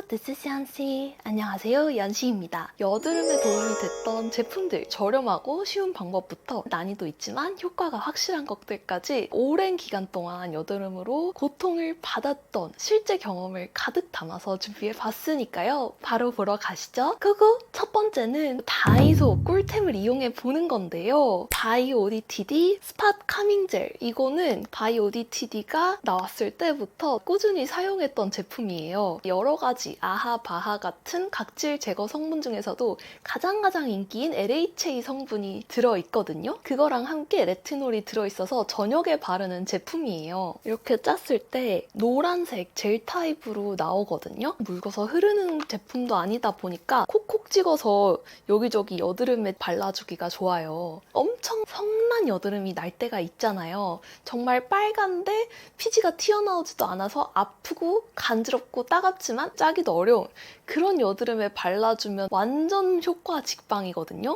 this is Yancy. 안녕하세요, 연시입니다. 여드름에 도움이 됐던 제품들, 저렴하고 쉬운 방법부터 난이도 있지만 효과가 확실한 것들까지 오랜 기간 동안 여드름으로 고통을 받았던 실제 경험을 가득 담아서 준비해봤으니까요. 바로 보러 가시죠. 고고! 첫 번째는 다이소 꿀템을 이용해 보는 건데요. 바이오 ODTD 스팟 카밍 젤. 이거는 바이오 ODTD가 나왔을 때부터 꾸준히 사용했던 제품이에요. 여러 가지 아하, 바하 같은 각질 제거 성분 중에서도 가장 인기인 LHA 성분이 들어있거든요. 그거랑 함께 레티놀이 들어있어서 저녁에 바르는 제품이에요. 이렇게 짰을 때 노란색 젤 타입으로 나오거든요. 묽어서 흐르는 제품도 아니다 보니까 콕콕 찍어서 여기저기 여드름에 발라주기가 좋아요. 엄청 성난 여드름이 날 때가 있잖아요. 정말 빨간데 피지가 튀어나오지도 않아서 아프고 간지럽고 따갑지만 짜기도 어려운 그런 여드름에 발라주면 완전 효과 직방이거든요.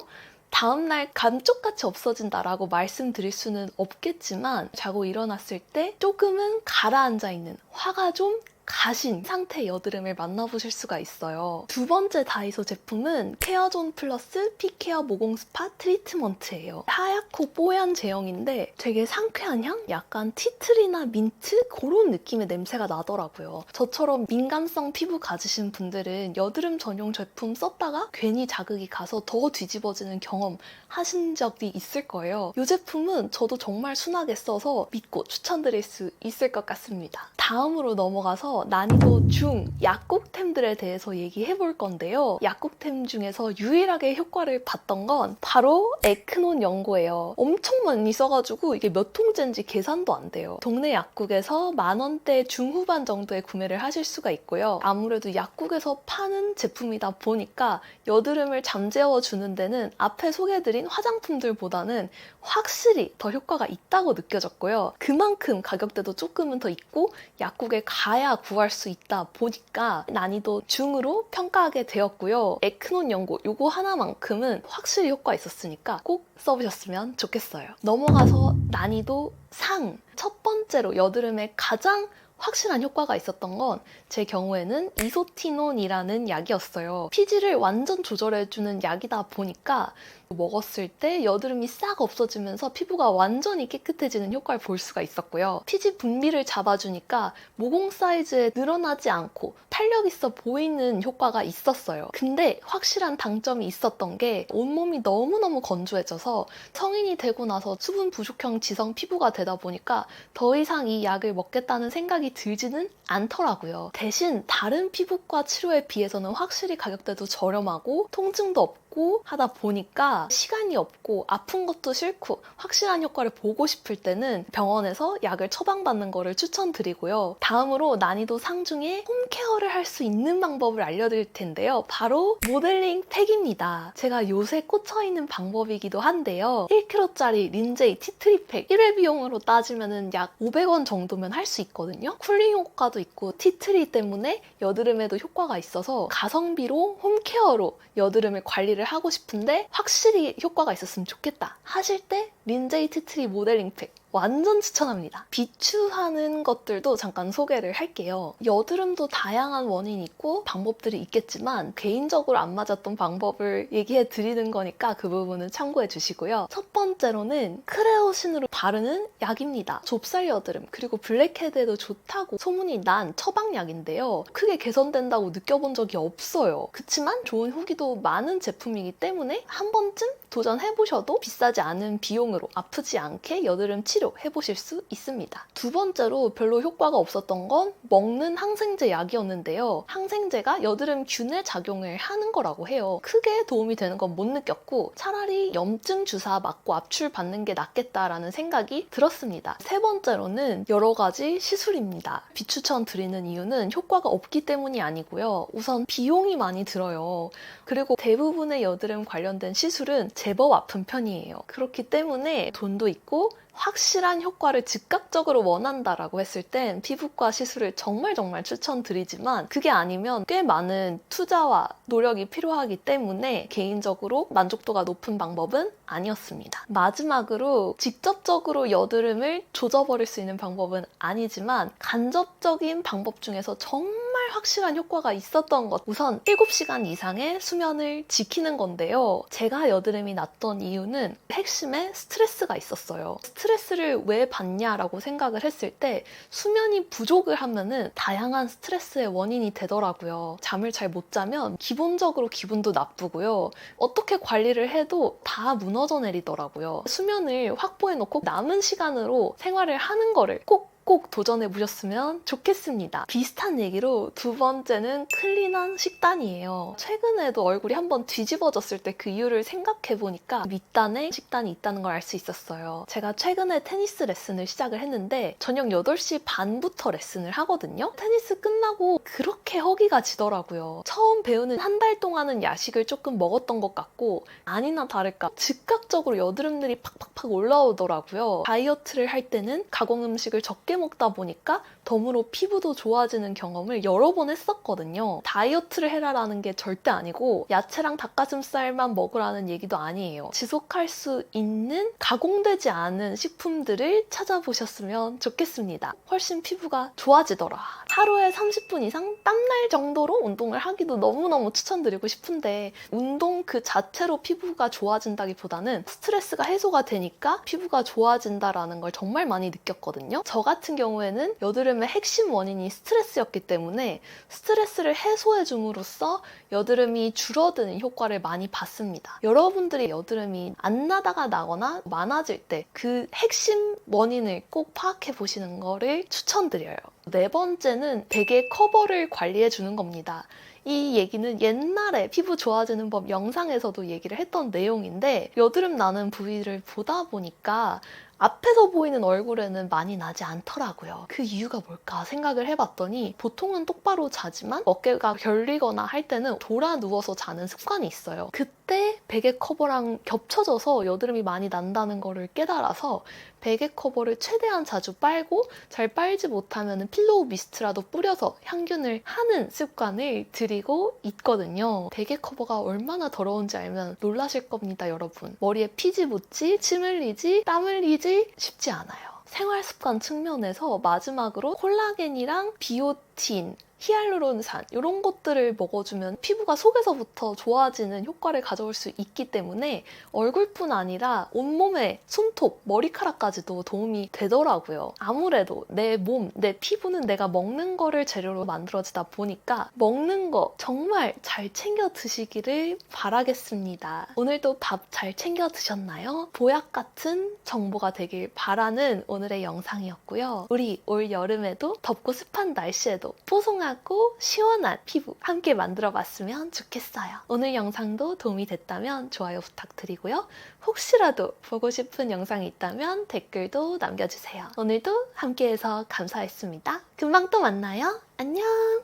다음날 감쪽같이 없어진다라고 말씀드릴 수는 없겠지만 자고 일어났을 때 조금은 가라앉아 있는 화가 좀 가신 상태의 여드름을 만나보실 수가 있어요. 두 번째 다이소 제품은 케어존 플러스 피케어 모공 스파 트리트먼트예요. 하얗고 뽀얀 제형인데 되게 상쾌한 향? 약간 티트리나 민트? 그런 느낌의 냄새가 나더라고요. 저처럼 민감성 피부 가지신 분들은 여드름 전용 제품 썼다가 괜히 자극이 가서 더 뒤집어지는 경험 하신 적이 있을 거예요. 이 제품은 저도 정말 순하게 써서 믿고 추천드릴 수 있을 것 같습니다. 다음으로 넘어가서 난이도 중 약국템들에 대해서 얘기해 볼 건데요. 약국템 중에서 유일하게 효과를 봤던 건 바로 에크논 연고예요. 엄청 많이 써가지고 이게 몇 통째인지 계산도 안 돼요. 동네 약국에서 10,000원대 중후반 정도에 구매를 하실 수가 있고요. 아무래도 약국에서 파는 제품이다 보니까 여드름을 잠재워주는 데는 앞에 소개해드린 화장품들보다는 확실히 더 효과가 있다고 느껴졌고요. 그만큼 가격대도 조금은 더 있고 약국에 가야 구할 수 있다 보니까 난이도 중으로 평가하게 되었고요. 에크논 연고 요거 하나만큼은 확실히 효과 있었으니까 꼭 써보셨으면 좋겠어요. 넘어가서 난이도 상. 첫 번째로 여드름에 가장 확실한 효과가 있었던 건 제 경우에는 이소티논이라는 약이었어요. 피지를 완전 조절해주는 약이다 보니까 먹었을 때 여드름이 싹 없어지면서 피부가 완전히 깨끗해지는 효과를 볼 수가 있었고요. 피지 분비를 잡아주니까 모공 사이즈에 늘어나지 않고 탄력 있어 보이는 효과가 있었어요. 근데 확실한 단점이 있었던 게 온몸이 너무너무 건조해져서 성인이 되고 나서 수분 부족형 지성 피부가 되다 보니까 더 이상 이 약을 먹겠다는 생각이 들지는 않더라고요. 대신 다른 피부과 치료에 비해서는 확실히 가격대도 저렴하고 통증도 없고 하다 보니까 시간이 없고 아픈 것도 싫고 확실한 효과를 보고 싶을 때는 병원에서 약을 처방받는 거를 추천드리고요. 다음으로 난이도 상 중에 홈케어를 할 수 있는 방법을 알려드릴 텐데요. 바로 모델링 팩입니다. 제가 요새 꽂혀있는 방법이기도 한데요. 1kg짜리 린제이 티트리 팩 1회 비용으로 따지면 약 500원 정도면 할 수 있거든요. 쿨링 효과도 있고 티트리 때문에 여드름에도 효과가 있어서 가성비로 홈케어로 여드름을 관리를 하고 싶은데 확실히 효과가 있었으면 좋겠다 하실 때 린제이 티트리 모델링 팩 완전 추천합니다. 비추하는 것들도 잠깐 소개를 할게요. 여드름도 다양한 원인이 있고 방법들이 있겠지만 개인적으로 안 맞았던 방법을 얘기해 드리는 거니까 그 부분은 참고해 주시고요. 첫 번째로는 크레오신으로 바르는 약입니다. 좁쌀 여드름 그리고 블랙헤드에도 좋다고 소문이 난 처방약인데요. 크게 개선된다고 느껴본 적이 없어요. 그치만 좋은 후기도 많은 제품이기 때문에 한 번쯤 도전해보셔도 비싸지 않은 비용으로 아프지 않게 여드름 치료해보실 수 있습니다. 두 번째로 별로 효과가 없었던 건 먹는 항생제 약이었는데요. 항생제가 여드름 균에 작용을 하는 거라고 해요. 크게 도움이 되는 건 못 느꼈고 차라리 염증 주사 맞고 압출 받는 게 낫겠다라는 생각이 들었습니다. 세 번째로는 여러 가지 시술입니다. 비추천 드리는 이유는 효과가 없기 때문이 아니고요. 우선 비용이 많이 들어요. 그리고 대부분의 여드름 관련된 시술은 제법 아픈 편이에요. 그렇기 때문에 돈도 있고 확실한 효과를 즉각적으로 원한다라고 했을 땐 피부과 시술을 정말 추천드리지만 그게 아니면 꽤 많은 투자와 노력이 필요하기 때문에 개인적으로 만족도가 높은 방법은 아니었습니다. 마지막으로 직접적으로 여드름을 조져버릴 수 있는 방법은 아니지만 간접적인 방법 중에서 정말 확실한 효과가 있었던 것. 우선 7시간 이상의 수면을 지키는 건데요. 제가 여드름이 났던 이유는 핵심에 스트레스가 있었어요. 스트레스를 왜 받냐라고 생각을 했을 때 수면이 부족을 하면은 다양한 스트레스의 원인이 되더라고요. 잠을 잘 못 자면 기본적으로 기분도 나쁘고요. 어떻게 관리를 해도 다 무너져 내리더라고요. 수면을 확보해놓고 남은 시간으로 생활을 하는 거를 꼭 도전해 보셨으면 좋겠습니다. 비슷한 얘기로 두 번째는 클린한 식단이에요. 최근에도 얼굴이 한번 뒤집어졌을 때 그 이유를 생각해 보니까 밑단에 식단이 있다는 걸 알 수 있었어요. 제가 최근에 테니스 레슨을 시작을 했는데 저녁 8시 반부터 레슨을 하거든요. 테니스 끝나고 그렇게 허기가 지더라고요. 처음 배우는 한 달 동안은 야식을 조금 먹었던 것 같고 아니나 다를까 즉각적으로 여드름들이 팍팍팍 올라오더라고요. 다이어트를 할 때는 가공 음식을 적게 먹다 보니까 덤으로 피부도 좋아지는 경험을 여러 번 했었거든요. 다이어트를 해라라는 게 절대 아니고 야채랑 닭가슴살만 먹으라는 얘기도 아니에요. 지속할 수 있는 가공되지 않은 식품들을 찾아보셨으면 좋겠습니다. 훨씬 피부가 좋아지더라. 하루에 30분 이상 땀날 정도로 운동을 하기도 너무너무 추천드리고 싶은데 운동 그 자체로 피부가 좋아진다기보다는 스트레스가 해소가 되니까 피부가 좋아진다라는 걸 정말 많이 느꼈거든요. 저 같은 경우에는 여드름의 핵심 원인이 스트레스였기 때문에 스트레스를 해소해 줌으로써 여드름이 줄어드는 효과를 많이 봤습니다. 여러분들이 여드름이 안 나다가 나거나 많아질 때 그 핵심 원인을 꼭 파악해 보시는 거를 추천드려요. 네 번째는 베개 커버를 관리해 주는 겁니다. 이 얘기는 옛날에 피부 좋아지는 법 영상에서도 얘기를 했던 내용인데 여드름 나는 부위를 보다 보니까 앞에서 보이는 얼굴에는 많이 나지 않더라고요. 그 이유가 뭘까 생각을 해봤더니 보통은 똑바로 자지만 어깨가 결리거나 할 때는 돌아 누워서 자는 습관이 있어요. 그때 베개 커버랑 겹쳐져서 여드름이 많이 난다는 거를 깨달아서 베개 커버를 최대한 자주 빨고 잘 빨지 못하면 필로우 미스트라도 뿌려서 향균을 하는 습관을 들이고 있거든요. 베개 커버가 얼마나 더러운지 알면 놀라실 겁니다, 여러분. 머리에 피지 묻지, 침 흘리지, 땀 흘리지 쉽지 않아요. 생활 습관 측면에서 마지막으로 콜라겐이랑 비오틴, 히알루론산 이런 것들을 먹어주면 피부가 속에서부터 좋아지는 효과를 가져올 수 있기 때문에 얼굴뿐 아니라 온몸의 손톱, 머리카락까지도 도움이 되더라고요. 아무래도 내 몸, 내 피부는 내가 먹는 거를 재료로 만들어지다 보니까 먹는 거 정말 잘 챙겨 드시기를 바라겠습니다. 오늘도 밥 잘 챙겨 드셨나요? 보약 같은 정보가 되길 바라는 오늘의 영상이었고요. 우리 올 여름에도 덥고 습한 날씨에도 뽀송한 하고 시원한 피부 함께 만들어봤으면 좋겠어요. 오늘 영상도 도움이 됐다면 좋아요 부탁드리고요. 혹시라도 보고 싶은 영상이 있다면 댓글도 남겨주세요. 오늘도 함께해서 감사했습니다. 금방 또 만나요. 안녕!